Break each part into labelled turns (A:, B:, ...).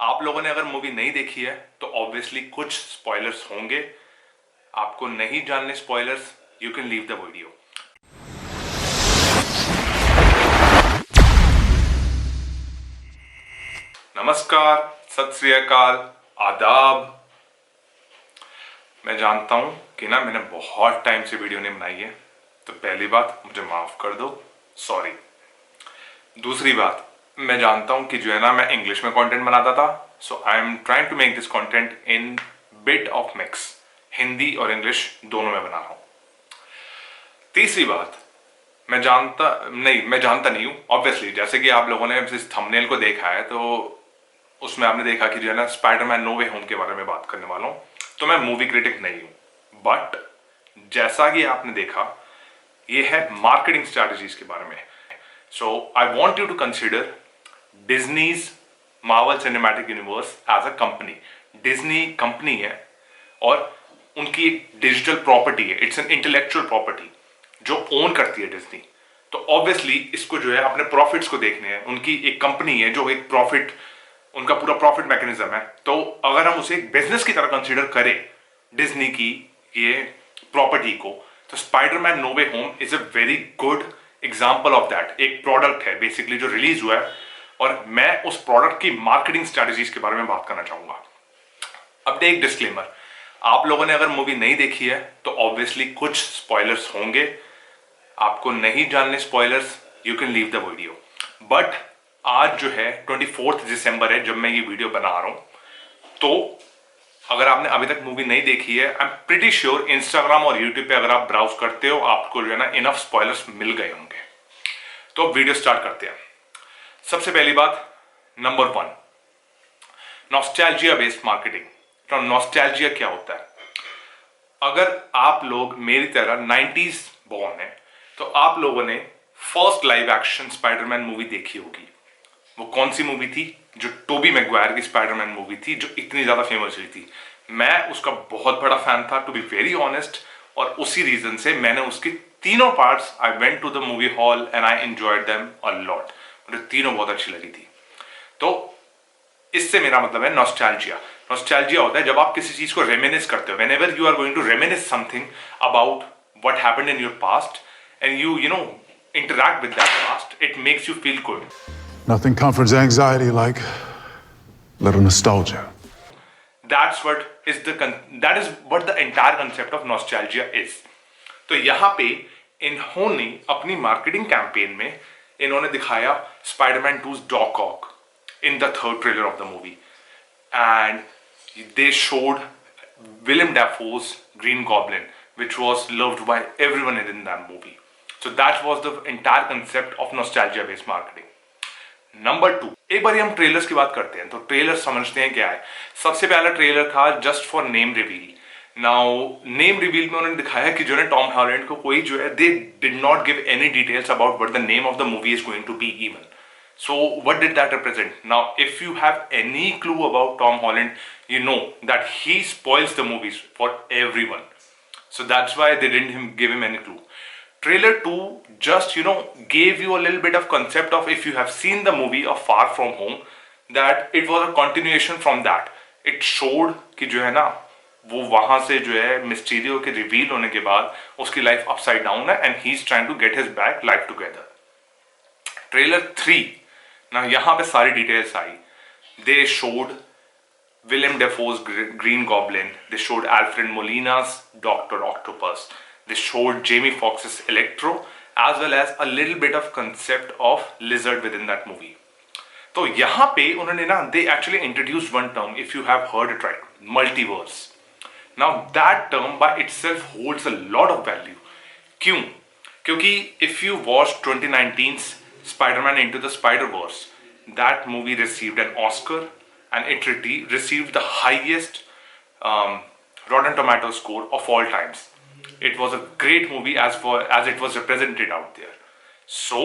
A: आप लोगों ने अगर मूवी नहीं देखी है तो ऑब्वियसली कुछ स्पॉयलर्स होंगे। आपको नहीं जानने spoilers, you can leave the video. नमस्कार, सत श्री अकाल, आदाब। मैं जानता हूं कि मैंने बहुत टाइम से वीडियो नहीं बनाई है, तो पहली बात मुझे माफ कर दो, सॉरी। दूसरी बात, मैं जानता हूं कि मैं इंग्लिश में कंटेंट बनाता था, so I am trying to make this content in bit of mix, Hindi और इंग्लिश दोनों में बना रहा हूं। तीसरी बात, मैं जानता नहीं हूं ऑब्वियसली। जैसे कि आप लोगों ने इस थंबनेल को देखा है तो उसमें आपने देखा कि स्पाइडरमैन नो वे होम के बारे में बात करने वाला हूं। तो मैं मूवी क्रिटिक नहीं हूं, बट जैसा कि आपने देखा, ये है मार्केटिंग स्ट्रैटेजीज के बारे में। So I want you to consider Disney's Marvel cinematic universe as a company. Disney company है और उनकी एक डिजिटल प्रॉपर्टी है, इट्स एन इंटेलेक्चुअल प्रॉपर्टी जो ओन करती है डिज्नी। तो ऑब्वियसली इसको अपने प्रॉफिट्स को देखने हैं। उनकी एक कंपनी है जो एक प्रॉफिट, उनका पूरा प्रॉफिट मैकेनिज्म है। तो अगर हम उसे एक बिजनेस की तरह कंसीडर करें डिज्नी की ये प्रॉपर्टी को, तो Spiderman no way home is a very good example of that. एक प्रोडक्ट है बेसिकली जो रिलीज हुआ है और मैं उस प्रोडक्ट की मार्केटिंग स्ट्रैटेजीज के बारे में बात करना चाहूंगा। अब एक डिस्क्लेमर, आप लोगों ने अगर मूवी नहीं देखी है तो ऑब्वियसली कुछ स्पॉयलर्स होंगे। आपको नहीं जानने spoilers, you can leave the video. But आज जो है 24 दिसंबर है जब मैं ये वीडियो बना रहा हूं, तो अगर आपने अभी तक मूवी नहीं देखी है, I am pretty sure Instagram और यूट्यूब पे अगर आप ब्राउज करते हो आपको इनफ स्पॉयलर्स मिल गए होंगे। तो वीडियो स्टार्ट करते हैं। सबसे पहली बात, नंबर 1, नॉस्टैल्जिया बेस्ड मार्केटिंग। तो नॉस्टैल्जिया क्या होता है? अगर आप लोग मेरी तरह 90s बॉर्न है तो आप लोगों ने first live action Spiderman movie देखी होगी। वो कौन सी मूवी थी? जो टोबी मैगवायर की स्पाइडरमैन मूवी थी जो इतनी ज्यादा फेमस हुई थी। मैं उसका बहुत बड़ा फैन था, टू बी वेरी ऑनेस्ट, और उसी रीजन से मैंने उसके तीनों parts, I went to the movie hall and I enjoyed them a lot. मुझे तीनों बहुत अच्छी लगी थी। तो इससे मेरा मतलब है नॉस्टैल्जिया। नॉस्टैल्जिया होता है जब आप किसी चीज को रेमिनिस करते हो। Whenever you are going to reminisce something about what happened in your past and you interact with that past, it makes you feel good.
B: Nothing comforts anxiety like little nostalgia.
A: That is what the entire concept of nostalgia is. तो यहाँ पे इन्होंने अपनी marketing campaign में इन्होंने दिखाया Spiderman 2's Doc Ock in the third trailer of the movie, and they showed Willem Dafoe's Green Goblin, which was loved by everyone in that movie. So that was the entire concept of nostalgia based marketing. Number 2, एक बार हम trailers की बात करते हैं तो trailer समझते हैं क्या है। सबसे पहला ट्रेलर था just for name reveal. Now name reveal में उन्होंने दिखाया कि टॉम हॉलैंड को कोई they did not give any details about what the name of the movie is going to be even. So what did that represent? Now if you have any clue about Tom Holland, you know that he spoils the movies for everyone. So that's why they didn't give him any clue. Trailer 2 just gave you a little bit of concept of, if you have seen the movie of Far From Home, that it was a continuation from that. It showed कि वो वहां से Mysterio के reveal होने के बाद उसकी life upside down है and he is trying to get his back life together. Trailer 3 ना, यहाँ पे सारी डिटेल्स आई। They showed Willem Dafoe's Green Goblin, they showed Alfred Molina's Dr. Octopus, they showed Jamie Foxx's Electro, as well as a little bit of concept of lizard within that movie. तो यहाँ पे उन्होंने they actually introduced one term, if you have heard it right, multiverse. Now that term by itself holds a lot of value. क्यों? क्योंकि if you watched 2019's Spider-Man Into the Spider-Verse, that movie received an Oscar and it received the highest Rotten Tomato score of all times. It was a great movie as it was represented out there. So,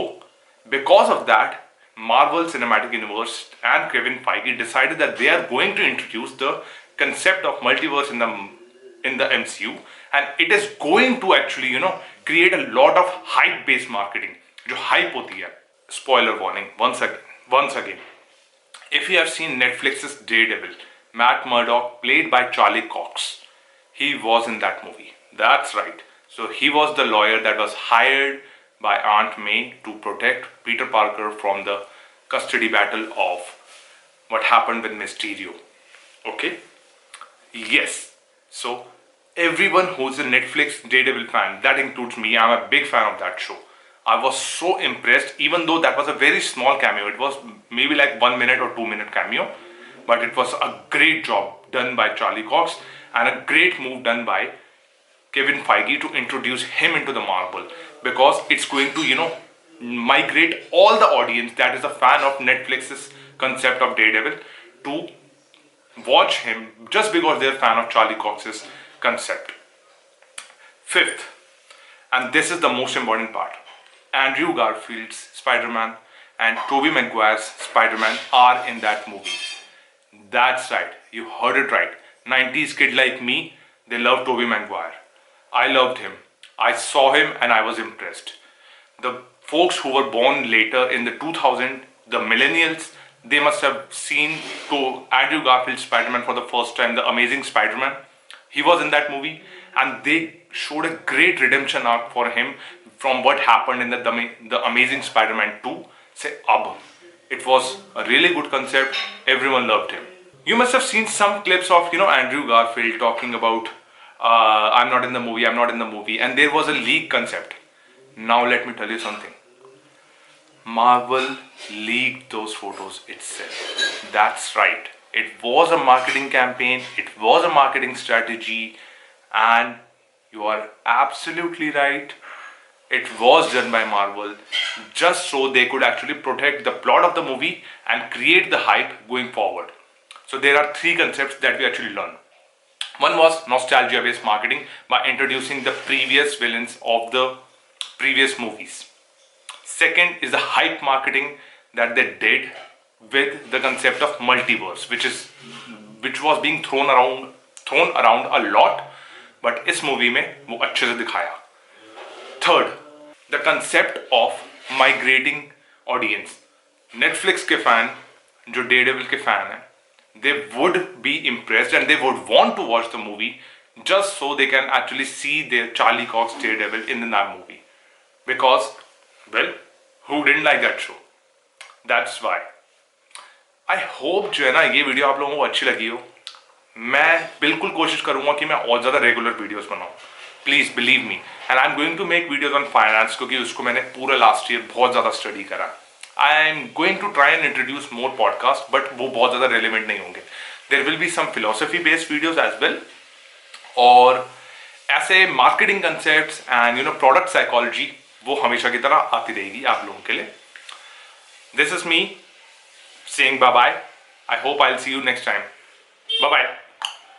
A: because of that, Marvel Cinematic Universe and Kevin Feige decided that they are going to introduce the concept of multiverse in the MCU, and it is going to actually create a lot of hype-based marketing. जो hype होती है, spoiler warning once again. If you have seen Netflix's Daredevil, Matt Murdock, played by Charlie Cox, he was in that movie. That's right. So he was the lawyer that was hired by Aunt May to protect Peter Parker from the custody battle of what happened with Mysterio. Okay? Yes. So everyone who's a Netflix Daredevil fan, that includes me, I'm a big fan of that show. I was so impressed, even though that was a very small cameo. It was maybe like 1 minute or 2 minute cameo, but it was a great job done by Charlie Cox and a great move done by Kevin Feige to introduce him into the Marvel, because it's going to migrate all the audience that is a fan of Netflix's concept of Daredevil to watch him just because they're a fan of Charlie Cox's concept. Fifth, and this is the most important part, Andrew Garfield's Spider-Man and Tobey Maguire's Spider-Man are in that movie. That's right, you heard it right. 90s kid like me, they love Tobey Maguire. I loved him. I saw him and I was impressed. The folks who were born later in the 2000, the millennials, they must have seen Andrew Garfield's Spider-Man for the first time, the Amazing Spider-Man. He was in that movie and they showed a great redemption arc for him from what happened in the Amazing Spider-Man 2. Say, it was a really good concept. Everyone loved him. You must have seen some clips of Andrew Garfield talking about I'm not in the movie, and there was a leak concept. Now let me tell you something. Marvel leaked those photos itself. That's right. It was a marketing campaign, it was a marketing strategy, and you are absolutely right. It was done by Marvel just so they could actually protect the plot of the movie and create the hype going forward. So there are three concepts that we actually learned. One was nostalgia-based marketing by introducing the previous villains of the previous movies. Second is the hype marketing that they did with the concept of multiverse, which was being thrown around a lot, but इस movie में वो अच्छे से दिखाया. Third, the concept of migrating audience. Netflix के fan, जो Daredevil के fan हैं, they would be impressed and they would want to watch the movie just so they can actually see their Charlie Cox Daredevil in that movie. Because, well, who didn't like that show? That's why. I hope जो है ना ये video आप लोगों को अच्छी लगी हो. मैं बिल्कुल कोशिश करूंगा कि मैं और ज़्यादा रेगुलर वीडियोस बनाऊं. Please believe me. And I am going to make videos on finance, क्योंकि उसको मैंने पूरा लास्ट ईयर बहुत ज़्यादा स्टडी करा. I am going to try and introduce more podcasts, but वो बहुत ज़्यादा relevant नहीं होंगे. There will be some philosophy based videos as well, और ऐसे marketing concepts and product psychology वो हमेशा की तरह आती रहेगी आप लोगों के लिए. This is me saying bye bye. I hope I'll see you next time. Bye bye.